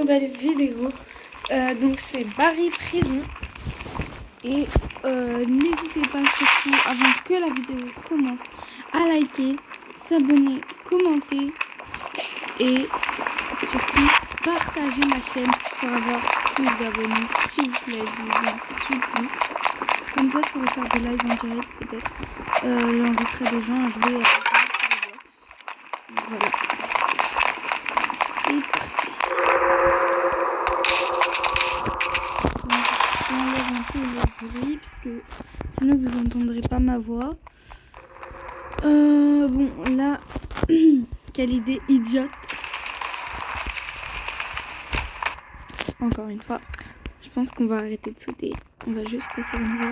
nouvelle vidéo. Donc c'est Barry Prison. Et n'hésitez pas surtout, avant que la vidéo commence, à liker, s'abonner, commenter et surtout partager ma chaîne pour avoir plus d'abonnés, s'il vous plaît, je vous en supplie. Comme ça je pourrais faire des lives en direct peut-être. J'inviterai des gens à jouer à voilà. C'est parti. Donc, j'enlève un peu le bruit parce que sinon vous entendrez pas ma voix. Bon là, quelle idée idiote. Encore une fois, je pense qu'on va arrêter de sauter. On va juste passer comme ça.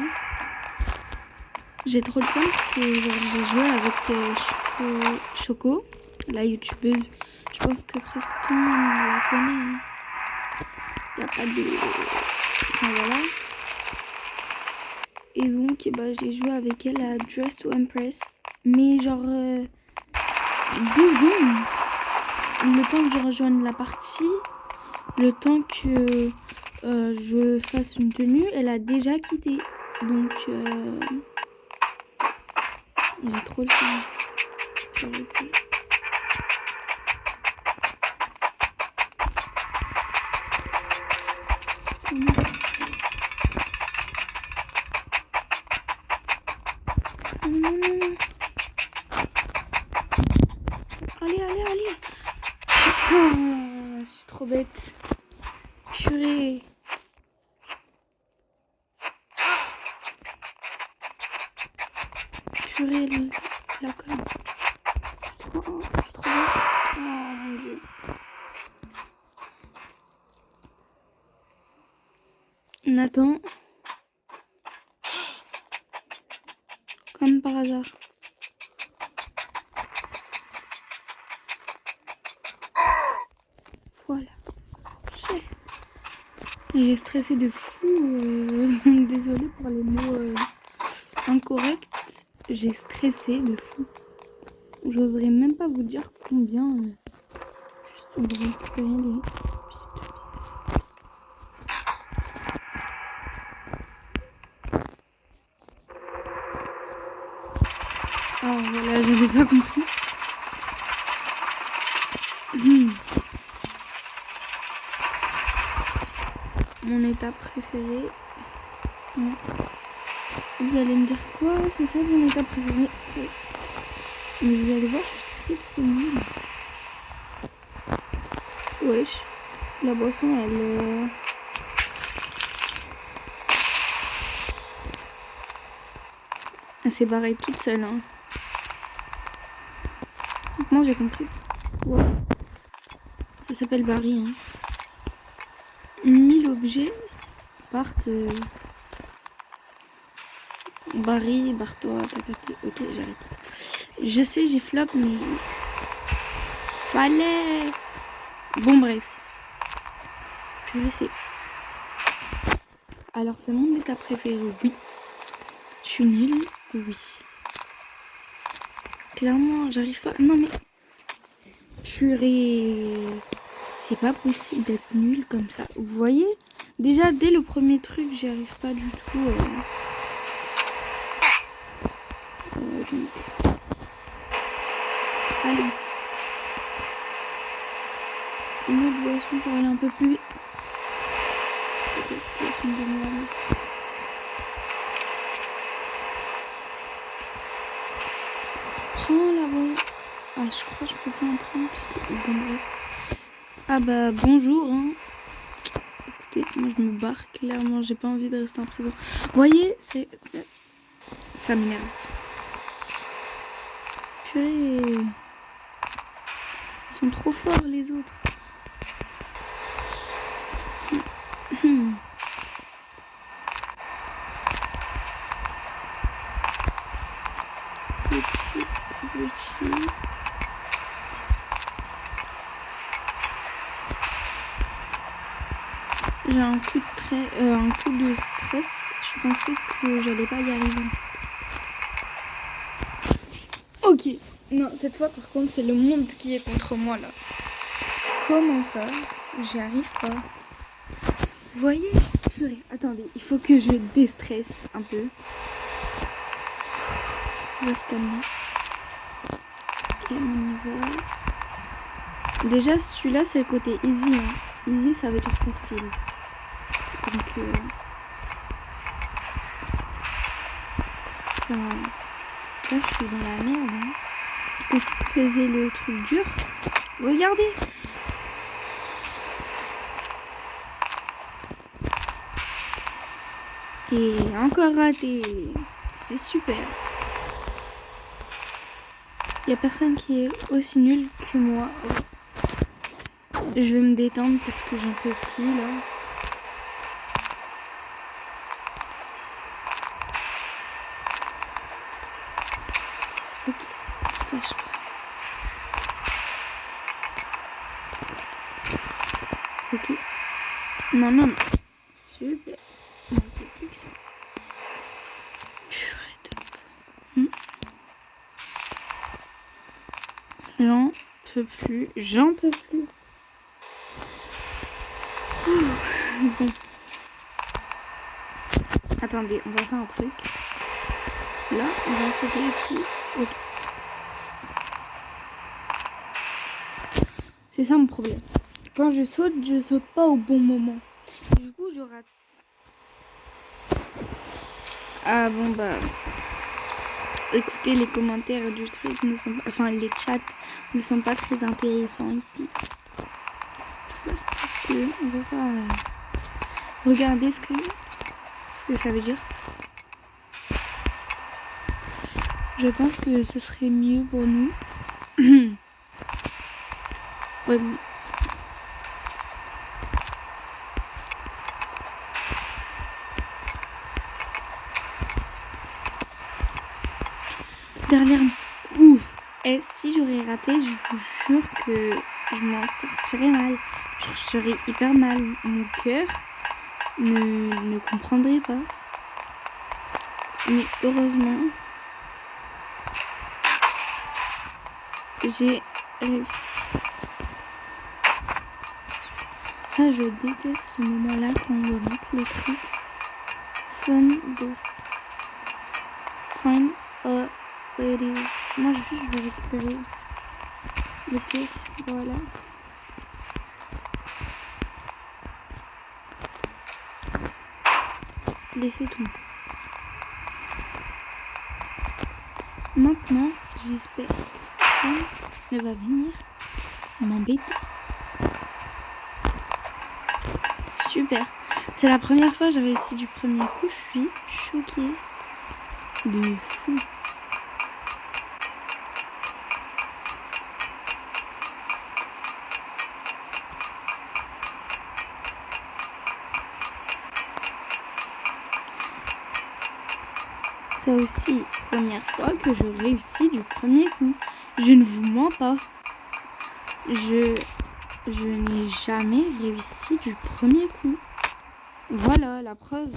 J'ai trop de temps parce que j'ai joué avec Choco, la youtubeuse. Je pense que presque tout le monde la connaît. Il n'y a pas de... Enfin voilà. Et donc j'ai joué avec elle à Dress to Impress. Mais genre 2 secondes. Le temps que je rejoigne la partie. Le temps que je fasse une tenue. Elle a déjà quitté. Donc j'ai trop le temps. Allez. Putain, je suis trop bête. Purée. Purée, la conne. Je suis trop bête. Oh mon dieu. Nathan. Comme par hasard. Voilà. J'ai stressé de fou. Désolée pour les mots incorrects. J'ai stressé de fou. J'oserais même pas vous dire combien. Juste on va récupérer les pistes. Ah voilà, j'avais pas compris. Mon étape préférée. Ouais. Vous allez me dire quoi? C'est ça ton étape préférée? Oui. Mais vous allez voir, je suis très nulle. Wesh. La boisson, elle s'est barrée toute seule. Hein. Moi j'ai compris. Wow. Ça s'appelle Barry. Hein. 1000 objets partent. Barry, barre-toi, t'as capté. Ok, j'arrête. Je sais, j'ai flop, mais... Fallait. Bon, bref. Purée, c'est... Alors, c'est mon état préféré, oui. Je suis nulle, oui. Clairement, j'arrive pas... Non, mais... Purée... C'est pas possible d'être nulle comme ça. Vous voyez? Déjà, dès le premier truc, j'y arrive pas du tout. Donc... Allez. Une autre boisson pour aller un peu plus vite. Cette boisson de merde. Prends la boisson. Ah, je crois que je peux pas en prendre parce que... Bon, bref. Ah bah, bonjour. Hein. Écoutez, moi je me barre. Clairement, j'ai pas envie de rester en prison. Vous voyez, ça m'énerve. Purée. Ils sont trop forts, les autres. Petit. J'ai un coup de stress. Je pensais que j'allais pas y arriver. Ok. Non, cette fois par contre c'est le monde qui est contre moi là. Comment ça? J'y arrive pas. Vous voyez? Purée, attendez, il faut que je déstresse un peu. On va se calmer. Et on y va. Déjà, celui-là, c'est le côté easy. Hein. Easy, ça veut dire facile. Donc, enfin, là, je suis dans la merde. Hein. Parce que si tu faisais le truc dur, regardez. Et encore raté. C'est super. Il n'y a personne qui est aussi nul que moi. Je vais me détendre parce que j'en peux plus là. Ok, on se fâche pas. Ok. Non, non, non. Super. Non, c'est plus que ça. Purée de... J'en peux plus. J'en peux plus. Bon. Attendez, on va faire un truc. Là, on va sauter et puis... Ok. C'est ça mon problème. Quand je saute pas au bon moment. Et du coup, je rate. Ah bon, bah... Écoutez, les commentaires du truc ne sont pas... Enfin, les chats ne sont pas très intéressants ici. Parce que on va pas regarder ce que ça veut dire. Je pense que ce serait mieux pour nous. Ouais, bon. Dernière. Ouh. Et si j'aurais raté, je vous jure que je m'en sortirais mal. Je serais hyper mal. Mon cœur ne comprendrait pas. Mais heureusement, j'ai réussi. Ça, je déteste ce moment-là quand on doit mettre les trucs. Fun boost. Find a lady. Moi, je vais récupérer les pièces. Voilà. Laissez tout. Maintenant, j'espère que ça ne va venir m'embêter. Super. C'est la première fois que j'ai réussi du premier coup. Je suis choquée. De fou. Ça aussi, première fois que je réussis du premier coup. Je ne vous mens pas. Je n'ai jamais réussi du premier coup. Voilà la preuve.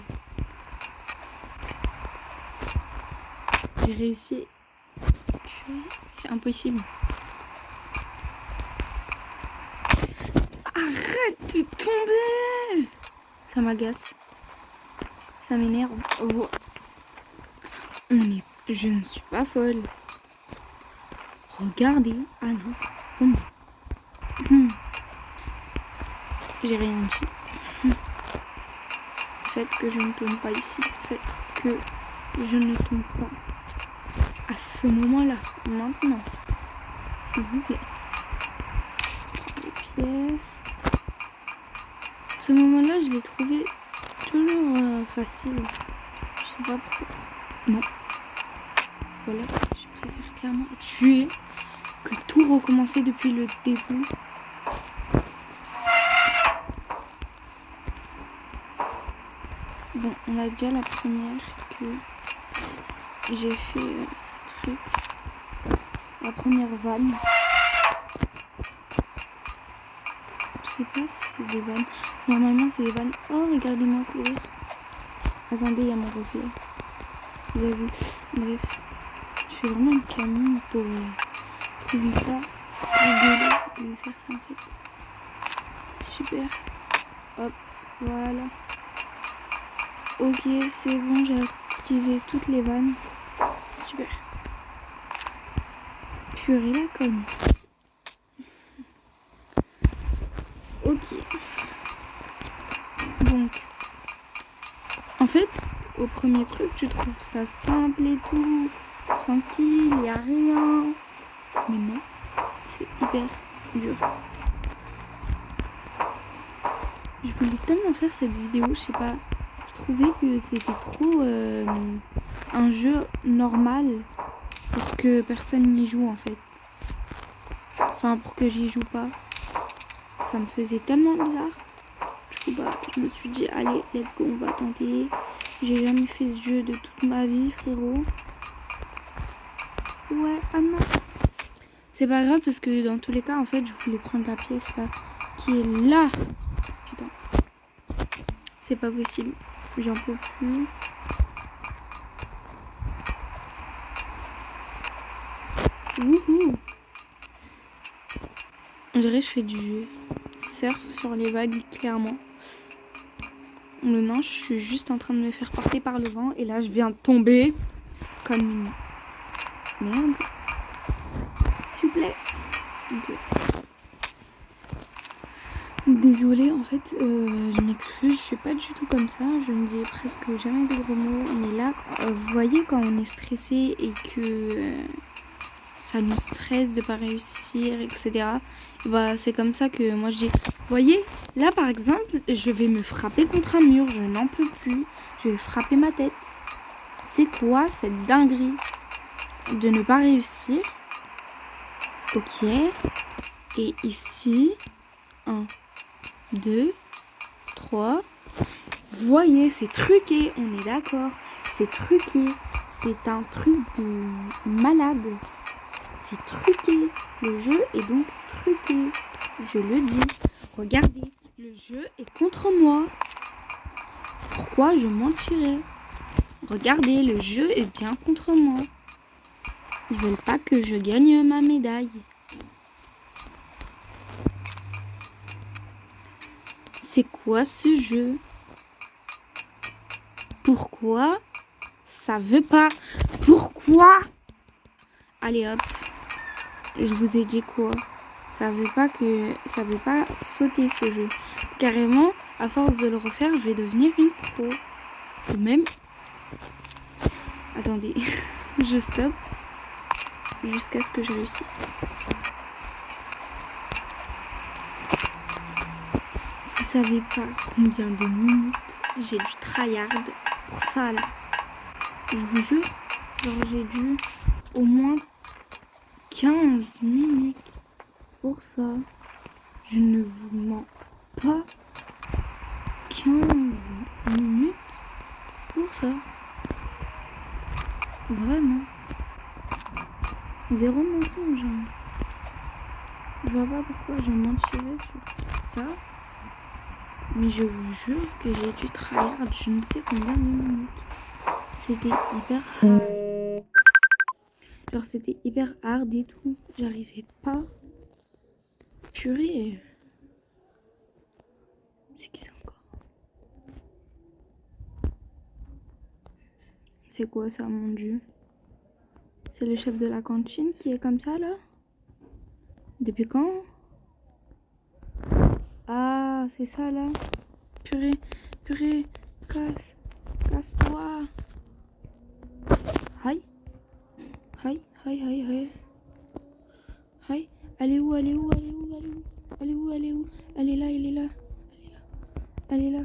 J'ai réussi. C'est impossible. Arrête de tomber. Ça m'agace. Ça m'énerve. Oh. Je ne suis pas folle. Regardez. Ah non. J'ai rien dit. Le fait que je ne tombe pas ici. Le fait que je ne tombe pas à ce moment-là. Maintenant. S'il vous plaît. Les pièces. Ce moment-là, je l'ai trouvé toujours facile. Je sais pas pourquoi. Non. Voilà. Je préfère clairement être tuée que tout recommencer depuis le début. Bon, on a déjà la première que j'ai fait truc. La première vanne. Je sais pas si c'est des vannes. Normalement, c'est des vannes. Oh, regardez-moi courir. Attendez, il y a mon reflet. Vous avez vu? Bref. Je suis vraiment une camine pour trouver ça rigolo de faire ça en fait. Super. Hop, voilà. Ok, c'est bon, j'ai activé toutes les vannes. Super. Purée la conne. Ok. Donc, en fait, au premier truc, tu trouves ça simple et tout, tranquille, y a rien. Mais non, c'est hyper dur. Je voulais tellement faire cette vidéo, je sais pas. Je trouvais que c'était trop un jeu normal pour que personne n'y joue en fait. Enfin, pour que j'y joue pas. Ça me faisait tellement bizarre. Du coup, bah, je me suis dit, allez, let's go, on va tenter. J'ai jamais fait ce jeu de toute ma vie, frérot. Ouais, ah non. C'est pas grave parce que dans tous les cas, en fait, je voulais prendre la pièce là, qui est là. Putain. C'est pas possible. J'en peux plus. Wouhou. On dirait que je fais du surf sur les vagues, clairement. Mais non, je suis juste en train de me faire porter par le vent. Et là, je viens de tomber comme une... Merde. S'il vous plaît. Ok. Désolée, en fait, je m'excuse, je suis pas du tout comme ça. Je ne dis presque jamais des gros mots. Mais là, vous voyez, quand on est stressé et que ça nous stresse de pas réussir, etc. Bah, c'est comme ça que moi je dis. Vous voyez, là par exemple, je vais me frapper contre un mur, je n'en peux plus. Je vais frapper ma tête. C'est quoi cette dinguerie de ne pas réussir? Ok. Et ici, 1, 2, 3. Vous voyez, c'est truqué, on est d'accord. C'est truqué. C'est un truc de malade. C'est truqué. Le jeu est donc truqué. Je le dis. Regardez, le jeu est contre moi. Pourquoi je mentirais? Regardez, le jeu est bien contre moi. Ils veulent pas que je gagne ma médaille. C'est quoi ce jeu? Pourquoi ça veut pas? Pourquoi? Allez hop. Je vous ai dit quoi? Ça veut pas sauter ce jeu. Carrément, à force de le refaire, je vais devenir une pro. Ou même... Attendez, je stoppe. Jusqu'à ce que je réussisse. Vous savez pas combien de minutes j'ai dû tryhard pour ça là. Je vous jure, genre j'ai dû au moins 15 minutes pour ça. Je ne vous mens pas. 15 minutes pour ça. Vraiment. Zéro mensonge. Je vois pas pourquoi je mentirais sur ça. Mais je vous jure que j'ai dû tryhard je ne sais combien de minutes. C'était hyper hard. Genre c'était hyper hard et tout. J'arrivais pas. Purée. C'est qui ça encore? C'est quoi ça, mon dieu? C'est le chef de la cantine qui est comme ça là? Depuis quand? Ah, c'est ça là? Purée, purée, casse-toi. Aïe, aïe, aïe, aïe, aïe. Aïe, elle est où, elle est où, elle est où, elle est où? Elle est où, elle est où? Elle est là, elle est là. Elle est là.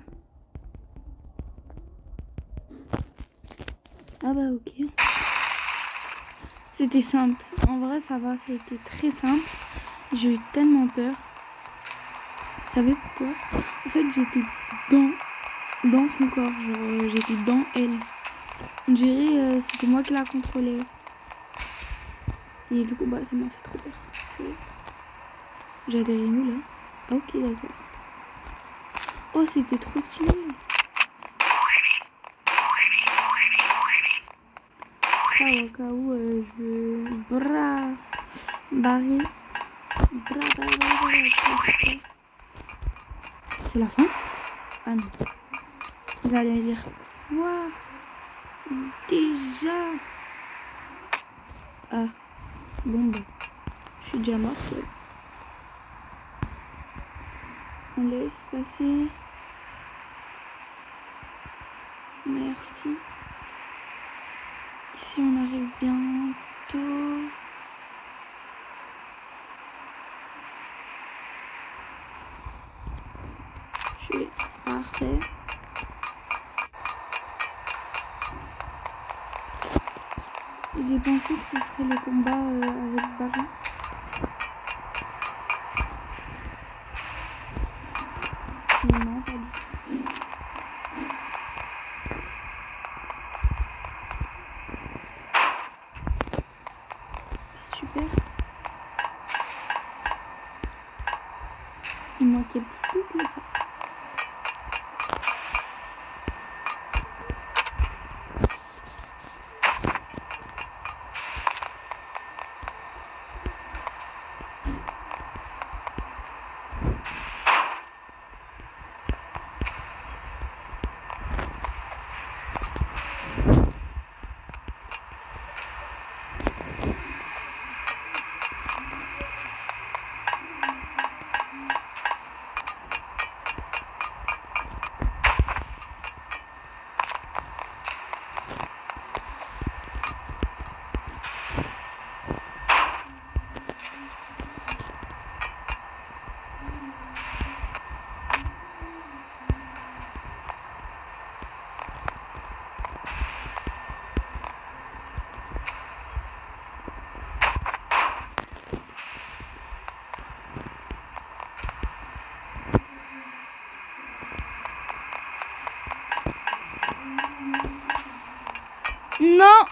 Ah bah ok. C'était simple. En vrai ça va, c'était très simple. J'ai eu tellement peur. Vous savez pourquoi? En fait j'étais dans son corps. Genre j'étais dans elle. On dirait c'était moi qui la contrôlais. Et du coup bah ça m'a fait trop peur. J'ai atterri où là? Ah ok d'accord. Oh c'était trop stylé. Ça au cas où je veux barrer. C'est la fin? Ah non. Vous allez dire, waouh, déjà. Ah, bon bah, je suis déjà morte. Ouais. On laisse passer. Merci. Ici on arrive bientôt. Je suis parfait. J'ai pensé que ce serait le combat avec Barry. Mais non, pas du tout. Super. Il manquait plus que ça. Non!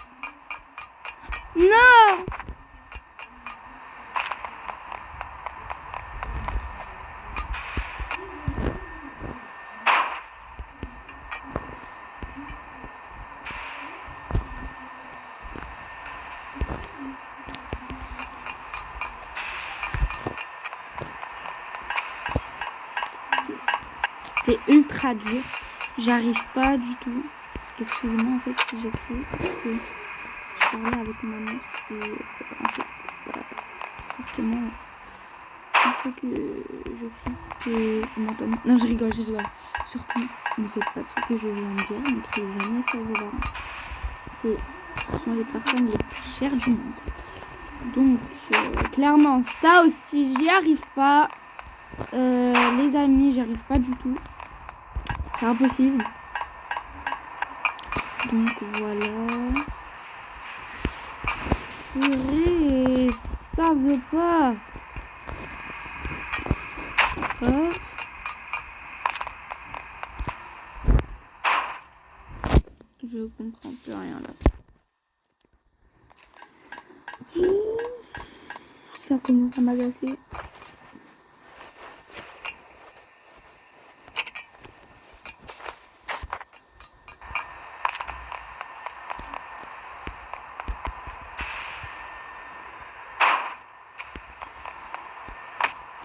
Non! C'est ultra dur. J'arrive pas du tout. Excusez-moi en fait si j'écris, parce que je parlais avec ma mère et en fait, forcément, il faut que je crie, que on m'entende. Non, je rigole. Surtout, ne faites pas ce que je viens de dire, ne criez jamais sur vos parents. Ce sont les personnes les plus chères du monde. Donc, clairement, ça aussi, j'y arrive pas. Les amis, j'y arrive pas du tout. C'est impossible. Donc voilà. Purée, ça veut pas. Hop. Je comprends plus rien là. Ça commence à m'agacer.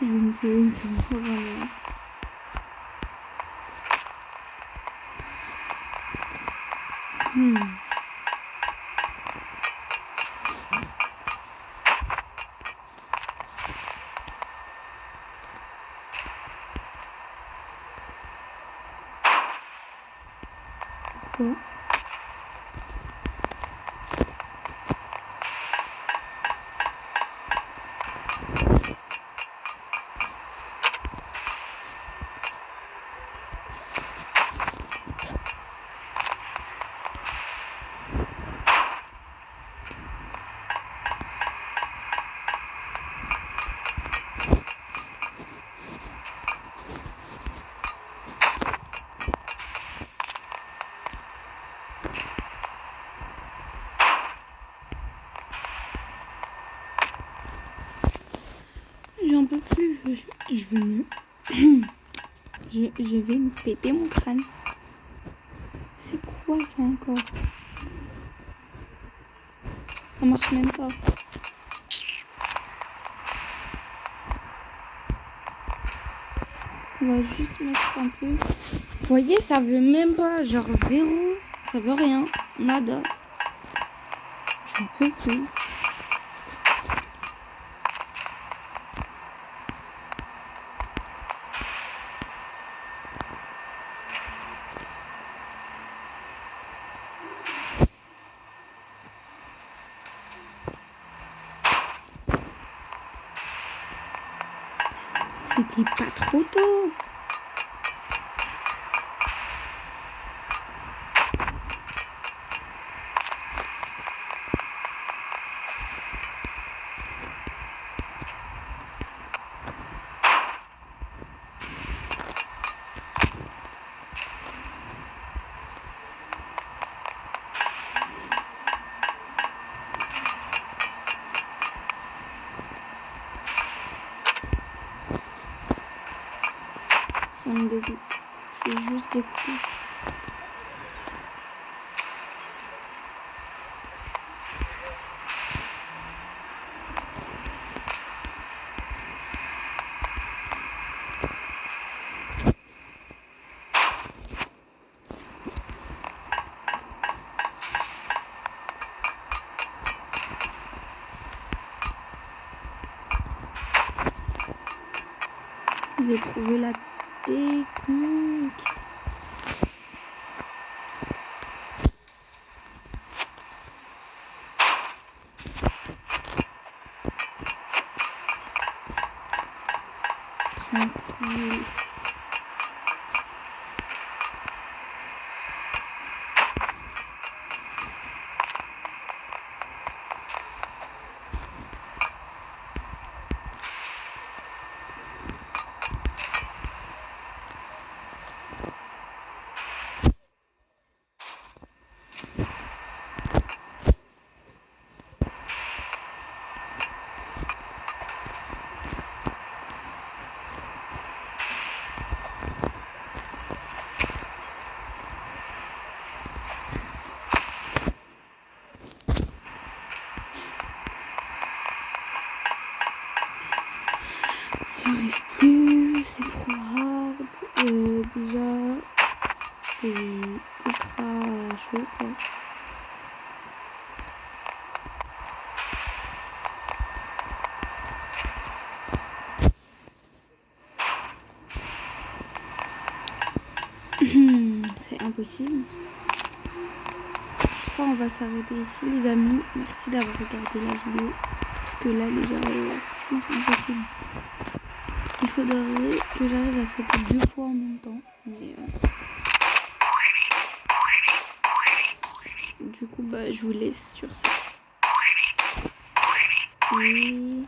Je me fais une seconde. Pourquoi? J'en peux plus, je veux me... je vais me péter mon crâne. C'est quoi ça encore? Ça marche même pas. On va juste mettre un peu. Vous voyez, ça veut même pas, genre 0. Ça veut rien. Nada. Je ne peux plus. C'était pas trop tôt. Ça me dégoûte. Je suis juste dégoûtée. J'ai trouvé la technique. Tranquille. J'arrive plus, c'est trop hard. Déjà, c'est ultra chaud quoi. C'est impossible. Je crois qu'on va s'arrêter ici les amis. Merci d'avoir regardé la vidéo. Parce que là déjà, franchement c'est impossible. Il faudrait que j'arrive à sauter 2 fois en même temps. Mais du coup, bah, je vous laisse sur ça. Et